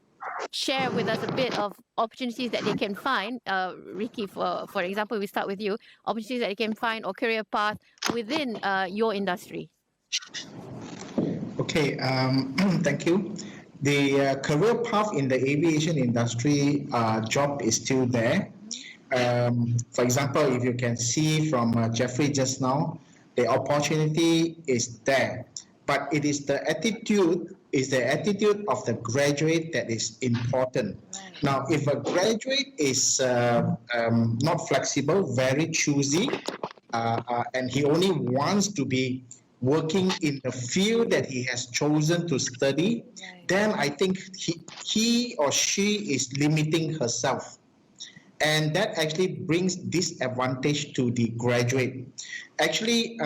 share with us a bit of opportunities that they can find, Ricky, for example, we start with you, opportunities that they can find or career path within your industry? Okay, thank you. The career path in the aviation industry job is still there. For example, if you can see from Jeffrey just now, the opportunity is there. but it is the attitude of the graduate that is important. Right. Now, if a graduate is not flexible, very choosy, and he only wants to be working in the field that he has chosen to study, Right. then I think he or she is limiting herself. And that actually brings disadvantage to the graduate. Actually,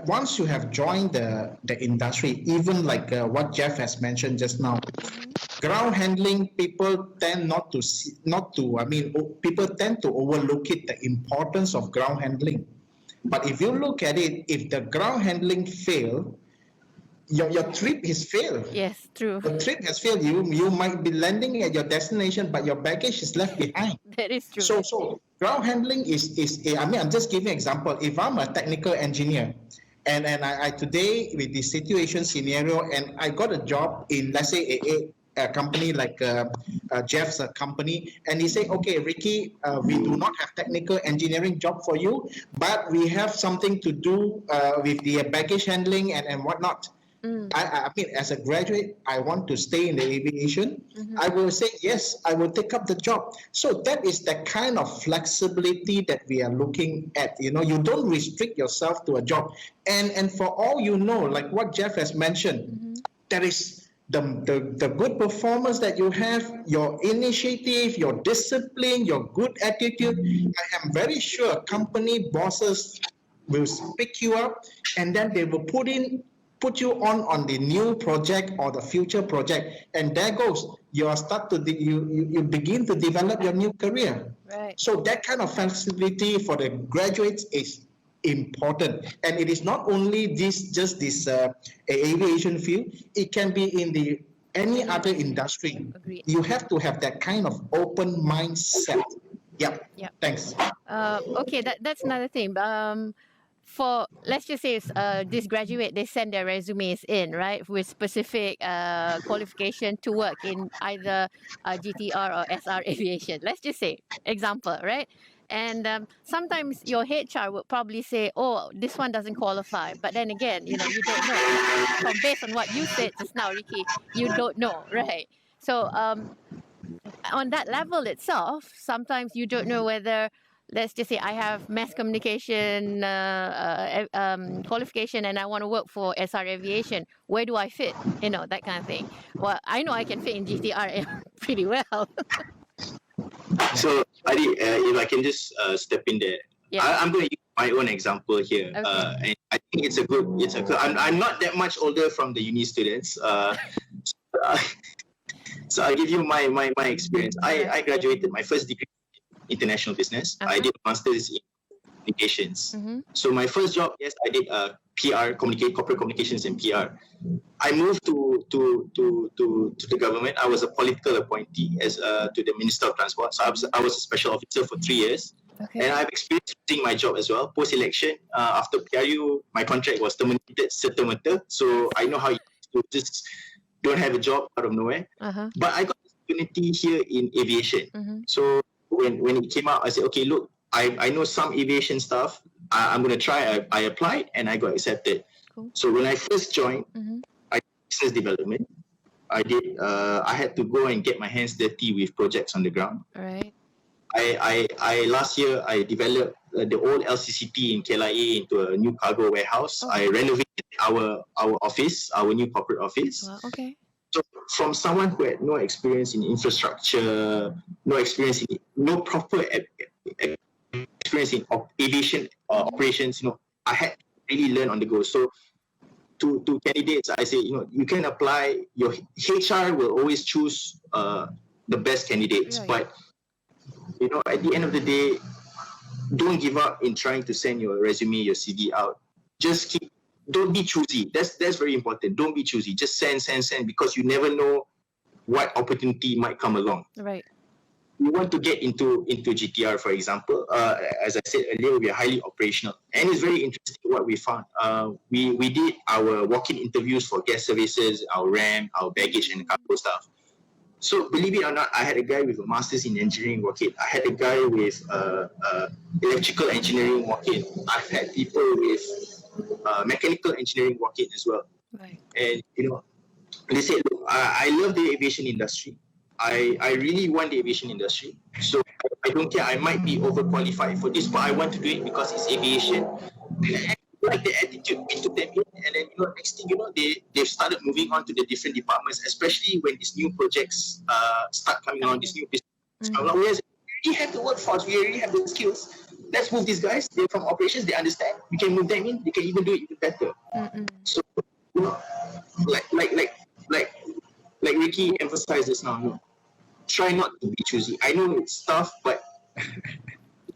once you have joined the industry, even like what Jeff has mentioned just now, ground handling, people tend people tend to overlook it, the importance of ground handling. But if you look at it, if the ground handling fail, your trip is failed. Yes, true. The trip has failed. You might be landing at your destination, but your baggage is left behind. That is true. So ground handling is I'm just giving an example. If I'm a technical engineer, and I today with the situation scenario, and I got a job in, let's say, a company like Jeff's company, and he say, okay, Ricky, we do not have technical engineering job for you, but we have something to do with the baggage handling and whatnot. I mean, as a graduate, I want to stay in the aviation. I will say, yes, I will take up the job. So that is the kind of flexibility that we are looking at. You know, you don't restrict yourself to a job. And for all you know, like what Jeff has mentioned, there is the good performance that you have, your initiative, your discipline, your good attitude. I am very sure company bosses will pick you up, and then they will put you on the new project or the future project, and there goes you begin to develop your new career. Right. So that kind of flexibility for the graduates is important, and it is not only this aviation field. It can be in any other industry. Agreed. You have to have that kind of open mindset. Yeah. Thanks. Okay, that's another thing. For, let's just say this graduate, they send their resumes in, right, with specific qualification to work in either GTR or SR Aviation. Let's just say, example, right? And sometimes your HR would probably say, oh, this one doesn't qualify. But then again, you don't know. Based on what you said just now, Ricky, you don't know, right? So on that level itself, sometimes you don't know whether, let's just say I have mass communication qualification and I want to work for SR Aviation. Where do I fit? That kind of thing. Well, I know I can fit in GTR pretty well. So, Adi, if I can just step in there. Yeah. I'm going to use my own example here. Okay. And I think it's a good. I'm not that much older from the uni students. So I'll give you my experience. I graduated my first degree in international business. I did a master's in communications. So my first job, yes, I did PR, corporate communications and PR. I moved to the government. I was a political appointee as to the Minister of Transport. So I was a special officer for 3 years. Okay. And I've experienced doing my job as well. Post-election, after PRU, my contract was terminated serta-merta. So I know how you just don't have a job out of nowhere. But I got this opportunity here in aviation. So when it came out, I said, okay, look, I know some aviation stuff. I'm going to try. I applied and I got accepted. Cool. So when I first joined, I did business development. I had to go and get my hands dirty with projects on the ground. All right. I last year I developed the old LCCT in KLIA into a new cargo warehouse. I renovated our office, our new corporate office. Well, okay. So from someone who had no experience in infrastructure, no proper experience in aviation operations, I had to really learn on the go. So to candidates, I say, you can apply. Your HR will always choose the best candidates, Right. but at the end of the day, don't give up in trying to send your resume, your CV out. Don't be choosy. That's very important. Don't be choosy. Just send, because you never know what opportunity might come along. Right. We want to get into GTR, for example. As I said earlier, we are highly operational, and it's very interesting what we found. We did our walk-in interviews for guest services, our RAM, our baggage, and cargo stuff. So believe it or not, I had a guy with a master's in engineering walk-in. I had a guy with electrical engineering walk-in. I've had people with mechanical engineering walk-in as well. Right. And they said, look, I love the aviation industry. I really want the aviation industry. So I don't care. I might be overqualified for this, but I want to do it because it's aviation. And like the attitude, we took them in, and then next thing they've started moving on to the different departments, especially when these new projects start coming on. These new business come along. We already have the workforce. We already have the skills. Let's move these guys. They're from operations. They understand. We can move them in. They can even do it even better. So like Ricky emphasized this now. Try not to be choosy. I know it's tough, but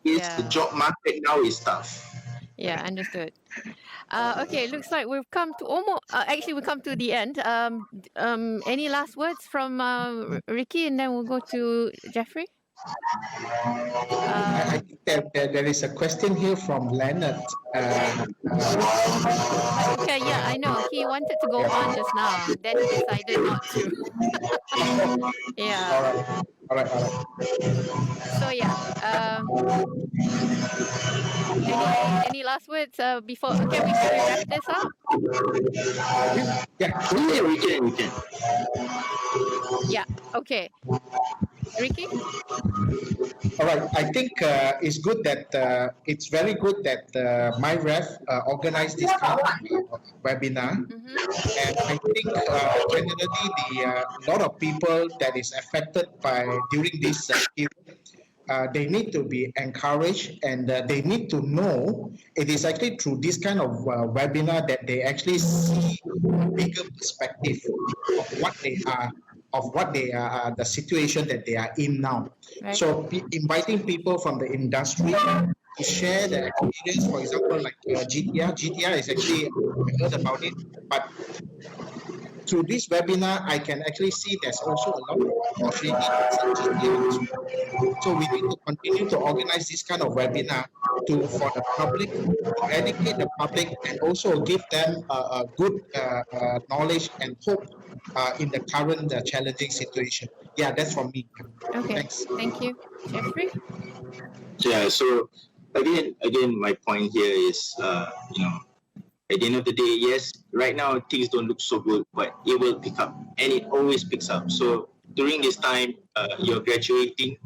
the job market now is tough. Yeah, understood. Okay, looks like we've come to we've come to the end. Any last words from Ricky, and then we'll go to Jeffrey? I think there is a question here from Leonard. Okay, yeah, I know. He wanted to go on just now, then he decided not to. Yeah. All right. So yeah. Any last words before? Can we wrap this up? Yeah, we can. Yeah. Okay. Ricky? All right. I think it's good that it's very good that MyREF organized this kind of webinar, and I think generally a lot of people that is affected by during this period. They need to be encouraged, and they need to know it is actually through this kind of webinar that they actually see a bigger perspective of what they are, the situation that they are in now. Right. So inviting people from the industry to share their experience, for example, like GTR is actually, I heard about it, but through this webinar, I can actually see there's also a lot of opportunity. So we need to continue to organize this kind of webinar for the public, to educate the public, and also give them a good knowledge and hope in the current challenging situation. Yeah, that's from me. Okay. Thanks. Thank you, Jeffrey. Yeah. So again, my point here is, at the end of the day, yes, right now things don't look so good, but it will pick up, and it always picks up. So during this time, you're graduating.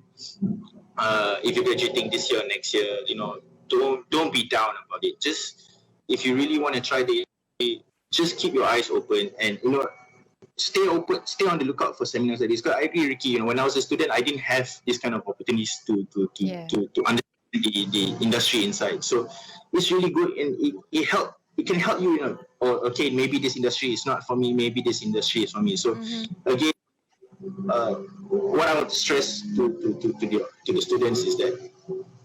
If you're graduating this year or next year, don't be down about it. Just if you really want to try just keep your eyes open, and stay open, stay on the lookout for seminars like this. Because I agree, Ricky. When I was a student, I didn't have this kind of opportunities to understand the industry inside. So it's really good, and it can help you. Okay, maybe this industry is not for me. Maybe this industry is for me. So again, what I want to stress to the students is that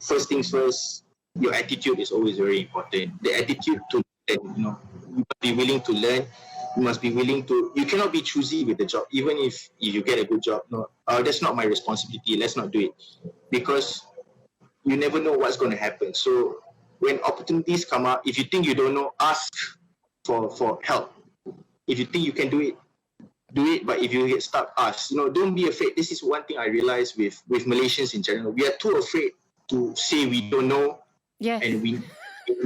first things first, your attitude is always very important. The attitude to you must be willing to learn. You must be willing to. You cannot be choosy with the job, even if you get a good job. No, that's not my responsibility. Let's not do it, because you never know what's going to happen. So when opportunities come up, if you think you don't know, ask for help. If you think you can do it, do it. But if you get stuck, ask. Don't be afraid. This is one thing I realized with Malaysians in general. We are too afraid to say we don't know, and we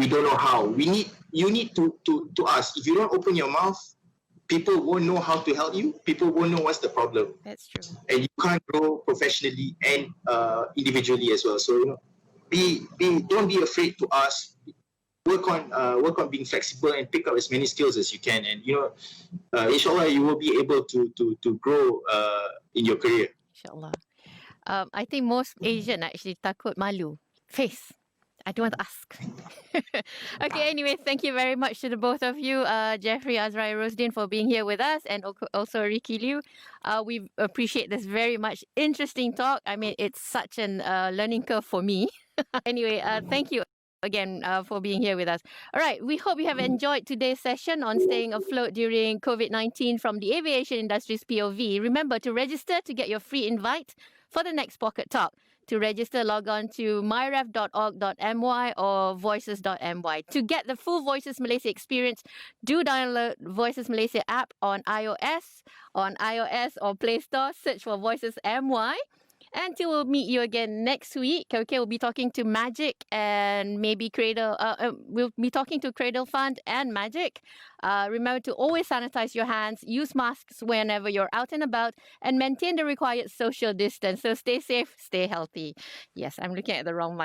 don't know how. You need to ask. If you don't open your mouth, people won't know how to help you. People won't know what's the problem. That's true. And you can't grow professionally and individually as well. So don't be afraid to ask. Work on being flexible and pick up as many skills as you can, and inshallah you will be able to grow in your career. Inshallah. I think most Asian actually takut malu. Face. I don't want to ask. Okay, anyway, thank you very much to the both of you, Jeffry Azraai, Rosedin, for being here with us, and also Ricky Liew. We appreciate this very much. Interesting talk. I mean, it's such an learning curve for me. Anyway, thank you again for being here with us. All right, we hope you have enjoyed today's session on staying afloat during COVID-19 from the aviation industry's POV. Remember to register to get your free invite for the next Pocket Talk. To register, log on to myref.org.my or voices.my. To get the full Voices Malaysia experience, do download Voices Malaysia app on iOS or Play Store. Search for Voices MY. Until we'll meet you again next week. Okay, we'll be talking to Magic and maybe Cradle. We'll be talking to Cradle Fund and Magic. Remember to always sanitize your hands, use masks whenever you're out and about, and maintain the required social distance. So stay safe, stay healthy. Yes, I'm looking at the wrong